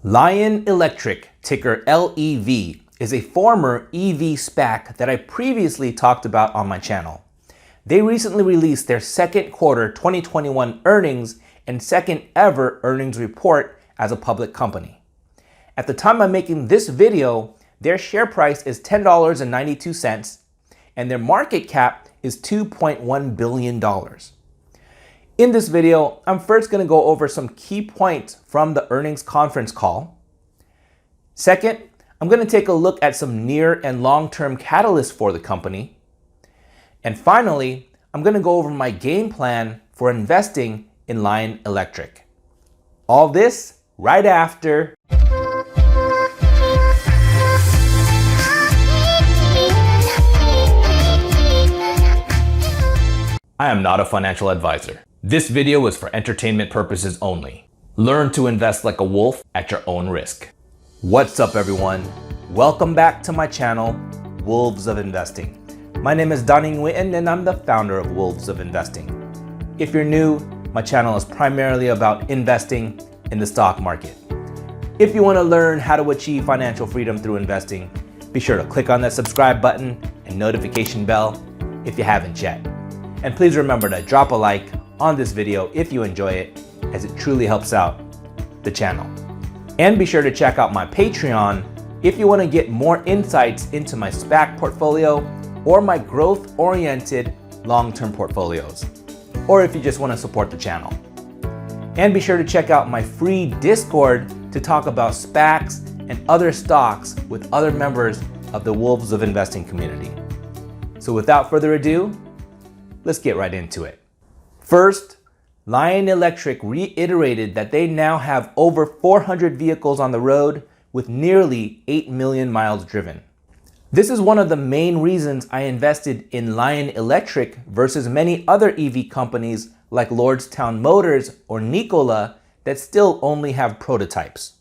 Lion Electric, ticker LEV, is a former EV SPAC that I previously talked about on my channel. They recently released their second quarter 2021 earnings and second ever earnings report as a public company. At the time I'm making this video, their share price is $10.92 and their market cap is $2.1 billion. In this video, I'm first going to go over some key points from the earnings conference call. Second, I'm going to take a look at some near and long-term catalysts for the company. And finally, I'm going to go over my game plan for investing in Lion Electric. All this right after. I am not a financial advisor. This video is for entertainment purposes only. Learn to invest like a wolf at your own risk. What's up, everyone? Welcome back to my channel, Wolves of Investing. My name is Donnie Nguyen and I'm the founder of Wolves of Investing. If you're new, my channel is primarily about investing in the stock market. If you want to learn how to achieve financial freedom through investing, be sure to click on that subscribe button and notification bell if you haven't yet. And please remember to drop a like on this video if you enjoy it, as it truly helps out the channel. And be sure to check out my Patreon if you want to get more insights into my SPAC portfolio or my growth-oriented long-term portfolios, or if you just want to support the channel. And be sure to check out my free Discord to talk about SPACs and other stocks with other members of the Wolves of Investing community. So without further ado, let's get right into it. First, Lion Electric reiterated that they now have over 400 vehicles on the road with nearly 8 million miles driven. This is one of the main reasons I invested in Lion Electric versus many other EV companies like Lordstown Motors or Nikola that still only have prototypes.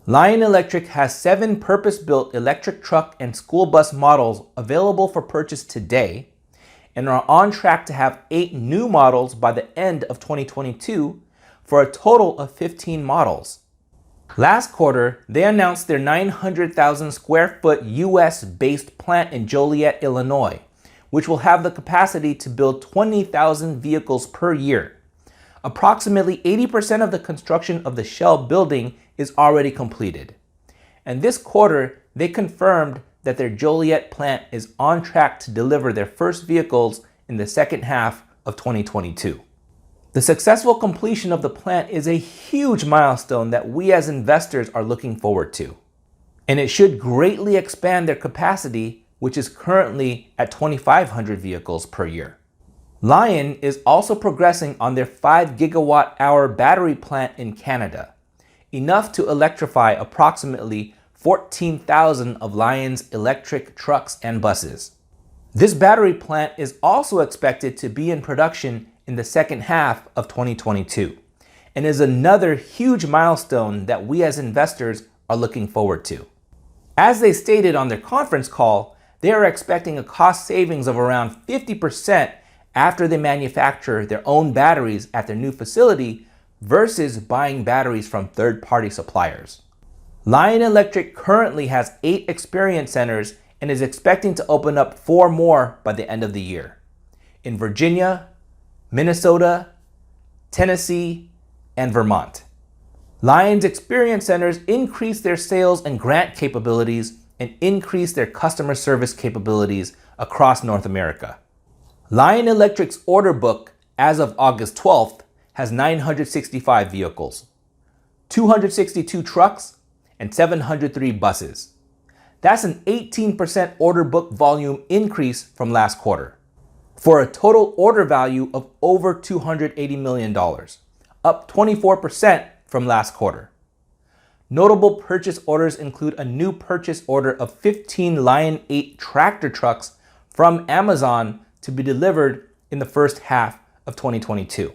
Lion Electric has 7 purpose-built electric truck and school bus models available for purchase today, and are on track to have 8 new models by the end of 2022 for a total of 15 models. Last quarter, they announced their 900,000 square foot US-based plant in Joliet, Illinois, which will have the capacity to build 20,000 vehicles per year. Approximately 80% of the construction of the shell building is already completed. And this quarter, they confirmed that their Joliet plant is on track to deliver their first vehicles in the second half of 2022. The successful completion of the plant is a huge milestone that we as investors are looking forward to. And it should greatly expand their capacity, which is currently at 2,500 vehicles per year. Lion is also progressing on their 5 gigawatt-hour battery plant in Canada, enough to electrify approximately 14,000 of Lion's electric trucks and buses. This battery plant is also expected to be in production in the second half of 2022 and is another huge milestone that we as investors are looking forward to. As they stated on their conference call, they are expecting a cost savings of around 50% after they manufacture their own batteries at their new facility versus buying batteries from third-party suppliers. Lion Electric currently has 8 experience centers and is expecting to open up 4 more by the end of the year in Virginia, Minnesota, Tennessee, and Vermont. Lion's experience centers increase their sales and grant capabilities and increase their customer service capabilities across North America. Lion Electric's order book as of August 12th has 965 vehicles, 262 trucks, and 703 buses. That's an 18% order book volume increase from last quarter, for a total order value of over $280 million, up 24% from last quarter. Notable purchase orders include a new purchase order of 15 Lion 8 tractor trucks from Amazon to be delivered in the first half of 2022.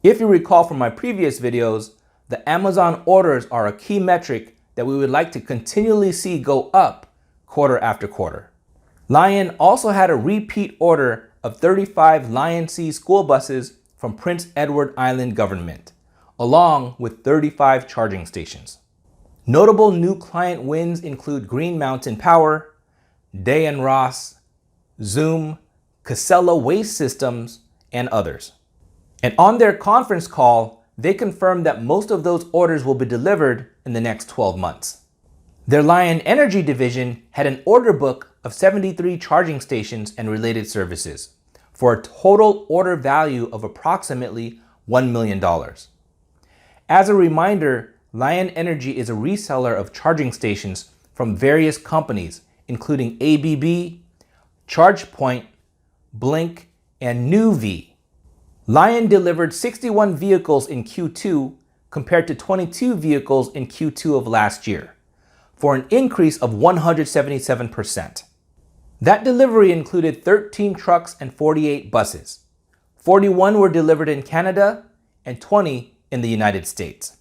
If you recall from my previous videos, the Amazon orders are a key metric that we would like to continually see go up quarter after quarter. Lion also had a repeat order of 35 Lion C school buses from Prince Edward Island government, along with 35 charging stations. Notable new client wins include Green Mountain Power, Day & Ross, Zoom, Casella Waste Systems, and others. And on their conference call, they confirmed that most of those orders will be delivered in the next 12 months. Their Lion Energy division had an order book of 73 charging stations and related services for a total order value of approximately $1 million. As a reminder, Lion Energy is a reseller of charging stations from various companies, including ABB, ChargePoint, Blink, and Nuvve. Lion delivered 61 vehicles in Q2 compared to 22 vehicles in Q2 of last year, for an increase of 177%. That delivery included 13 trucks and 48 buses. 41 were delivered in Canada and 20 in the United States.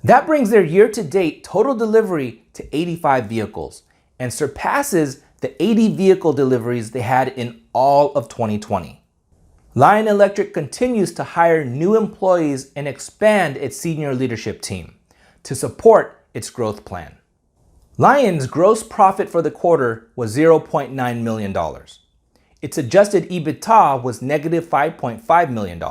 That brings their year-to-date total delivery to 85 vehicles and surpasses the 80 vehicle deliveries they had in all of 2020. Lion Electric continues to hire new employees and expand its senior leadership team to support its growth plan. Lion's gross profit for the quarter was $0.9 million. Its adjusted EBITDA was negative $5.5 million,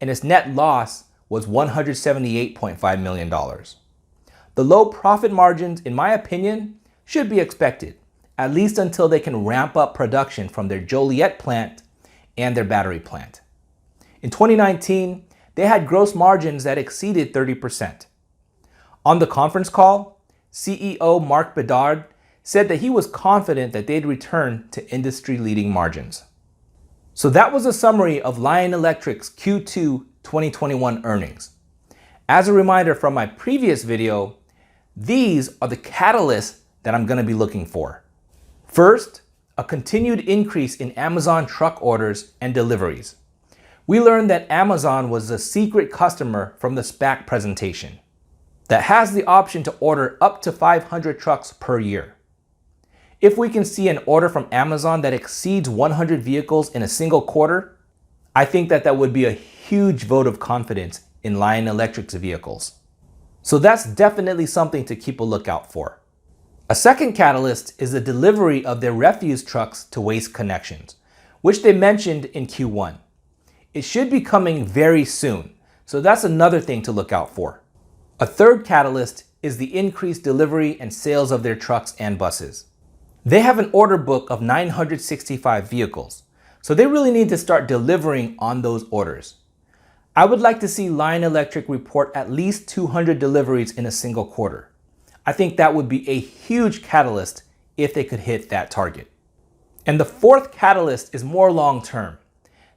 and its net loss was $178.5 million. The low profit margins, in my opinion, should be expected, at least until they can ramp up production from their Joliet plant and their battery plant. In 2019, they had gross margins that exceeded 30%. On the conference call, CEO Mark Bedard said that he was confident that they'd return to industry-leading margins. So that was a summary of Lion Electric's Q2 2021 earnings. As a reminder from my previous video, these are the catalysts that I'm going to be looking for. First, a continued increase in Amazon truck orders and deliveries. We learned that Amazon was a secret customer from the SPAC presentation that has the option to order up to 500 trucks per year. If we can see an order from Amazon that exceeds 100 vehicles in a single quarter, I think that would be a huge vote of confidence in Lion Electric's vehicles. So that's definitely something to keep a lookout for. A second catalyst is the delivery of their refuse trucks to Waste Connections, which they mentioned in Q1. It should be coming very soon, so that's another thing to look out for. A third catalyst is the increased delivery and sales of their trucks and buses. They have an order book of 965 vehicles, so they really need to start delivering on those orders. I would like to see Lion Electric report at least 200 deliveries in a single quarter. I think that would be a huge catalyst if they could hit that target. And the fourth catalyst is more long-term.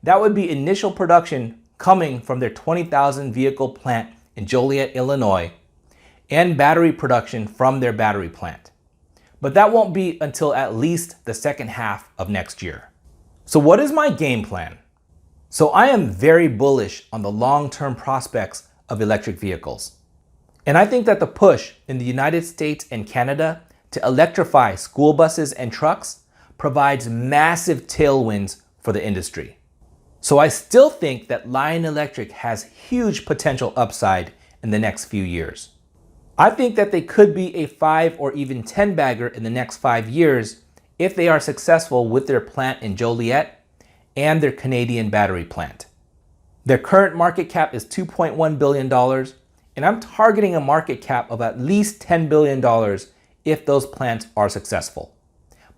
That would be initial production coming from their 20,000 vehicle plant in Joliet, Illinois, and battery production from their battery plant. But that won't be until at least the second half of next year. So what is my game plan? So I am very bullish on the long-term prospects of electric vehicles. And I think that the push in the United States and Canada to electrify school buses and trucks provides massive tailwinds for the industry. So I still think that Lion Electric has huge potential upside in the next few years. I think that they could be a 5 or even 10 bagger in the next 5 years if they are successful with their plant in Joliet and their Canadian battery plant. Their current market cap is $2.1 billion, and I'm targeting a market cap of at least $10 billion if those plants are successful.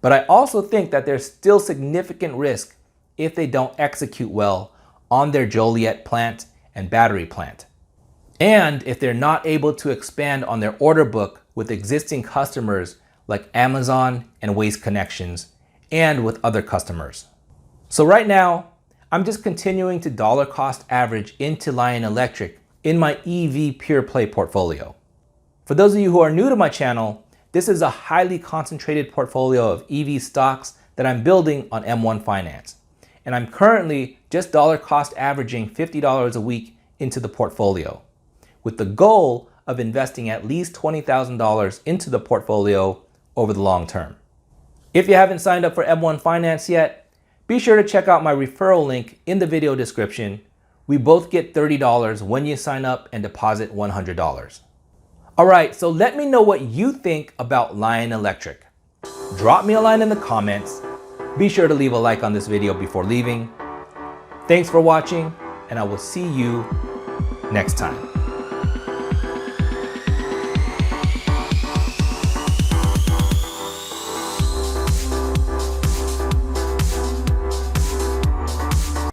But I also think that there's still significant risk if they don't execute well on their Joliet plant and battery plant. And if they're not able to expand on their order book with existing customers like Amazon and Waste Connections and with other customers. So right now, I'm just continuing to dollar cost average into Lion Electric in my EV pure play portfolio. For those of you who are new to my channel, this is a highly concentrated portfolio of EV stocks that I'm building on M1 Finance. And I'm currently just dollar cost averaging $50 a week into the portfolio, with the goal of investing at least $20,000 into the portfolio over the long term. If you haven't signed up for M1 Finance yet, be sure to check out my referral link in the video description. We both get $30 when you sign up and deposit $100. All right, so let me know what you think about Lion Electric. Drop me a line in the comments. Be sure to leave a like on this video before leaving. Thanks for watching, and I will see you next time.